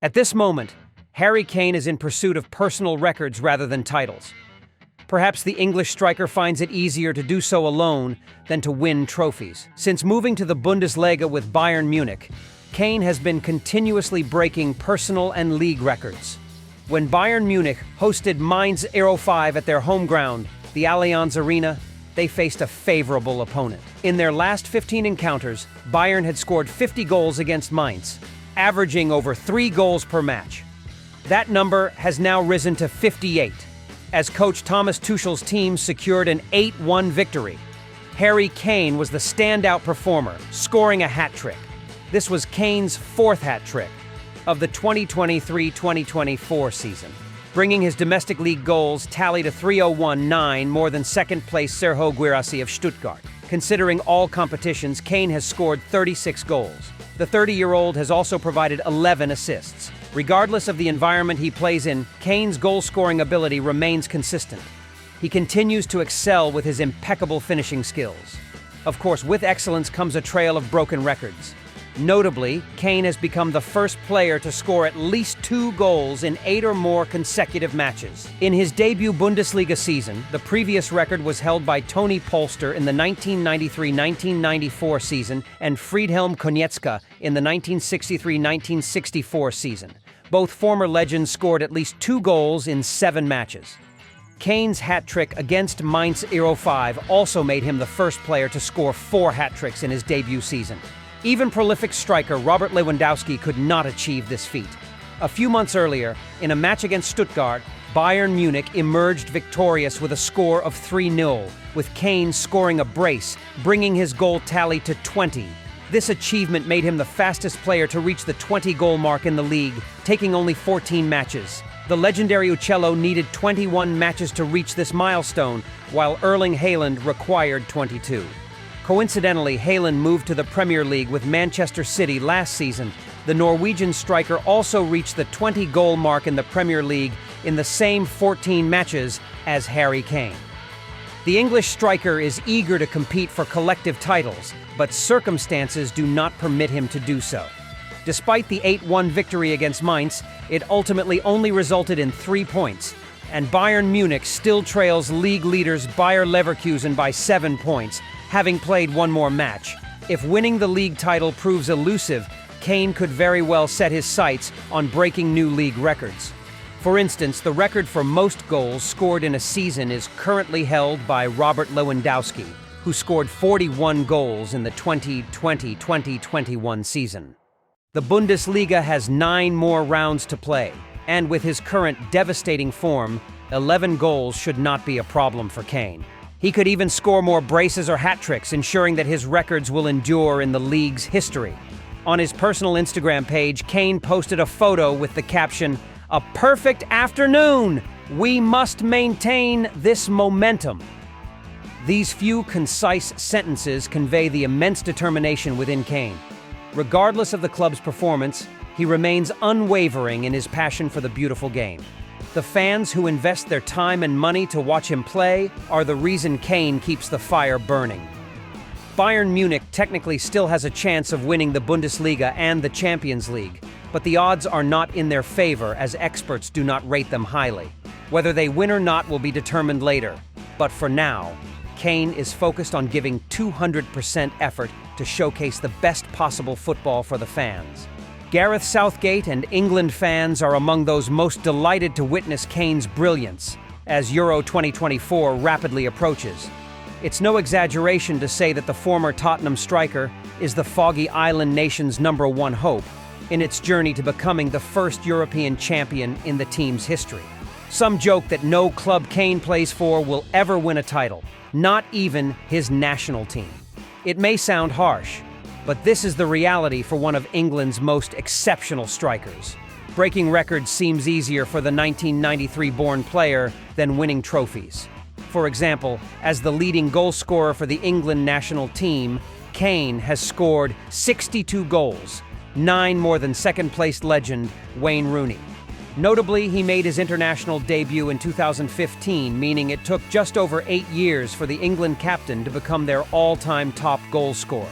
At this moment, Harry Kane is in pursuit of personal records rather than titles. Perhaps the English striker finds it easier to do so alone than to win trophies. Since moving to the Bundesliga with Bayern Munich, Kane has been continuously breaking personal and league records. When Bayern Munich hosted Mainz 05 at their home ground, the Allianz Arena, they faced a favorable opponent. In their last 15 encounters, Bayern had scored 50 goals against Mainz, averaging over 3 goals per match. That number has now risen to 58, as coach Thomas Tuchel's team secured an 8-1 victory. Harry Kane was the standout performer, scoring a hat-trick. This was Kane's 4th hat-trick of the 2023-2024 season, bringing his domestic league goals tally to 301.9, more than second-place Serhou Guirassy of Stuttgart. Considering all competitions, Kane has scored 36 goals. The 30-year-old has also provided 11 assists. Regardless of the environment he plays in, Kane's goal-scoring ability remains consistent. He continues to excel with his impeccable finishing skills. Of course, with excellence comes a trail of broken records. Notably, Kane has become the first player to score at least 2 goals in 8 or more consecutive matches. In his debut Bundesliga season, the previous record was held by Toni Polster in the 1993-1994 season and Friedhelm Konietzka in the 1963-1964 season. Both former legends scored at least 2 goals in 7 matches. Kane's hat-trick against Mainz 05 also made him the first player to score 4 hat-tricks in his debut season. Even prolific striker Robert Lewandowski could not achieve this feat. A few months earlier, in a match against Stuttgart, Bayern Munich emerged victorious with a score of 3-0, with Kane scoring a brace, bringing his goal tally to 20. This achievement made him the fastest player to reach the 20-goal mark in the league, taking only 14 matches. The legendary Uccello needed 21 matches to reach this milestone, while Erling Haaland required 22. Coincidentally, Haaland moved to the Premier League with Manchester City last season. The Norwegian striker also reached the 20-goal mark in the Premier League in the same 14 matches as Harry Kane. The English striker is eager to compete for collective titles, but circumstances do not permit him to do so. Despite the 8-1 victory against Mainz, it ultimately only resulted in 3 points, and Bayern Munich still trails league leaders Bayer Leverkusen by 7 points, having played 1 more match. If winning the league title proves elusive, Kane could very well set his sights on breaking new league records. For instance, the record for most goals scored in a season is currently held by Robert Lewandowski, who scored 41 goals in the 2020-2021 season. The Bundesliga has 9 more rounds to play, and with his current devastating form, 11 goals should not be a problem for Kane. He could even score more braces or hat-tricks, ensuring that his records will endure in the league's history. On his personal Instagram page, Kane posted a photo with the caption, "A perfect afternoon! We must maintain this momentum." These few concise sentences convey the immense determination within Kane. Regardless of the club's performance, he remains unwavering in his passion for the beautiful game. The fans who invest their time and money to watch him play are the reason Kane keeps the fire burning. Bayern Munich technically still has a chance of winning the Bundesliga and the Champions League, but the odds are not in their favor as experts do not rate them highly. Whether they win or not will be determined later, but for now, Kane is focused on giving 200% effort to showcase the best possible football for the fans. Gareth Southgate and England fans are among those most delighted to witness Kane's brilliance as Euro 2024 rapidly approaches. It's no exaggeration to say that the former Tottenham striker is the Foggy Island nation's #1 hope in its journey to becoming the first European champion in the team's history. Some joke that no club Kane plays for will ever win a title, not even his national team. It may sound harsh, but this is the reality for one of England's most exceptional strikers. Breaking records seems easier for the 1993-born player than winning trophies. For example, as the leading goal scorer for the England national team, Kane has scored 62 goals, 9 more than second-place legend Wayne Rooney. Notably, he made his international debut in 2015, meaning it took just over 8 years for the England captain to become their all-time top goal scorer.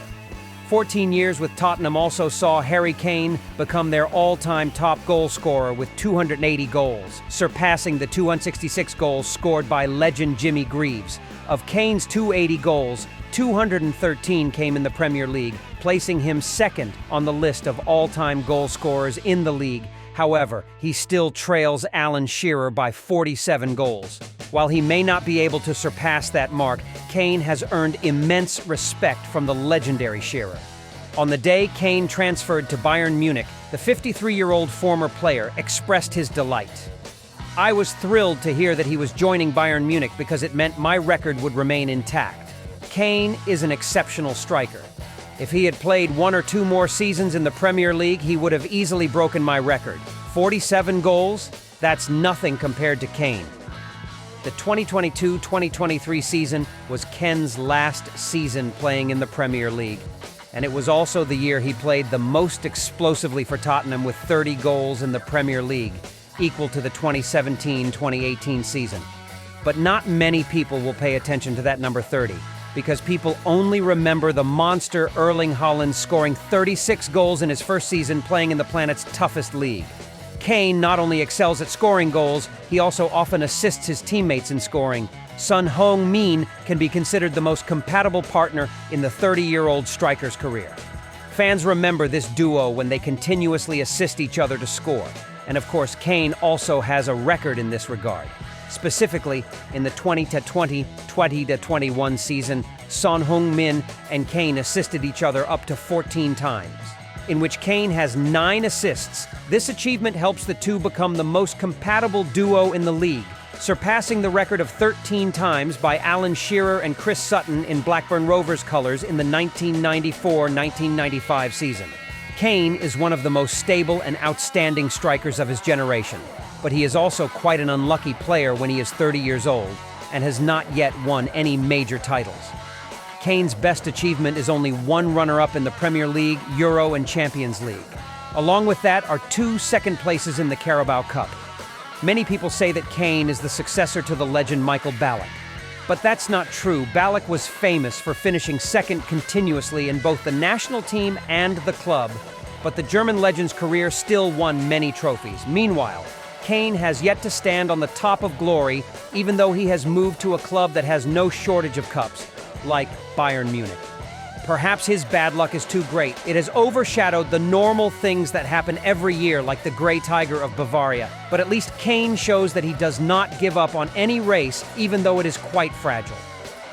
14 years with Tottenham also saw Harry Kane become their all-time top goal scorer with 280 goals, surpassing the 266 goals scored by legend Jimmy Greaves. Of Kane's 280 goals, 213 came in the Premier League, placing him second on the list of all-time goal scorers in the league. However, he still trails Alan Shearer by 47 goals. While he may not be able to surpass that mark, Kane has earned immense respect from the legendary Shearer. On the day Kane transferred to Bayern Munich, the 53-year-old former player expressed his delight. "I was thrilled to hear that he was joining Bayern Munich because it meant my record would remain intact." Kane is an exceptional striker. If he had played 1 or 2 more seasons in the Premier League, he would have easily broken my record. 47 goals? That's nothing compared to Kane. The 2022-2023 season was Ken's last season playing in the Premier League, and it was also the year he played the most explosively for Tottenham with 30 goals in the Premier League, equal to the 2017-2018 season. But not many people will pay attention to that number 30, because people only remember the monster Erling Haaland scoring 36 goals in his first season playing in the planet's toughest league. Kane not only excels at scoring goals, he also often assists his teammates in scoring. Son Heung-min can be considered the most compatible partner in the 30-year-old striker's career. Fans remember this duo when they continuously assist each other to score. And of course, Kane also has a record in this regard. Specifically, in the 2020, 2021 season, Son Heung-min and Kane assisted each other up to 14 times, in which Kane has 9 assists. This achievement helps the two become the most compatible duo in the league, surpassing the record of 13 times by Alan Shearer and Chris Sutton in Blackburn Rovers colours in the 1994-1995 season. Kane is one of the most stable and outstanding strikers of his generation, but he is also quite an unlucky player when he is 30 years old and has not yet won any major titles. Kane's best achievement is only 1 runner-up in the Premier League, Euro, and Champions League. Along with that are 2 second places in the Carabao Cup. Many people say that Kane is the successor to the legend Michael Ballack. But that's not true. Ballack was famous for finishing second continuously in both the national team and the club, but the German legend's career still won many trophies. Meanwhile, Kane has yet to stand on the top of glory, even though he has moved to a club that has no shortage of cups, like Bayern Munich. Perhaps his bad luck is too great. It has overshadowed the normal things that happen every year, like the Grey Tiger of Bavaria. But at least Kane shows that he does not give up on any race, even though it is quite fragile.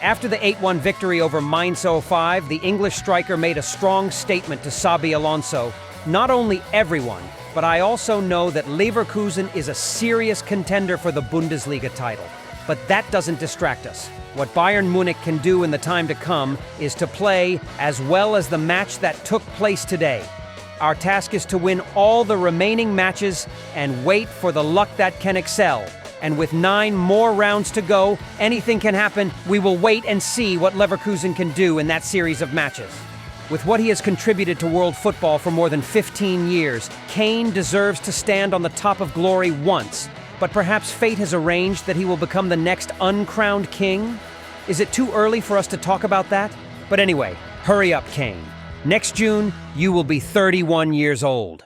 After the 8-1 victory over Mainz 05, the English striker made a strong statement to Xabi Alonso. "Not only everyone, but I also know that Leverkusen is a serious contender for the Bundesliga title. But that doesn't distract us. What Bayern Munich can do in the time to come is to play as well as the match that took place today. Our task is to win all the remaining matches and wait for the luck that can excel. And with 9 more rounds to go, anything can happen. We will wait and see what Leverkusen can do in that series of matches." With what he has contributed to world football for more than 15 years, Kane deserves to stand on the top of glory once. But perhaps fate has arranged that he will become the next uncrowned king? Is it too early for us to talk about that? But anyway, hurry up, Kane. Next June, you will be 31 years old.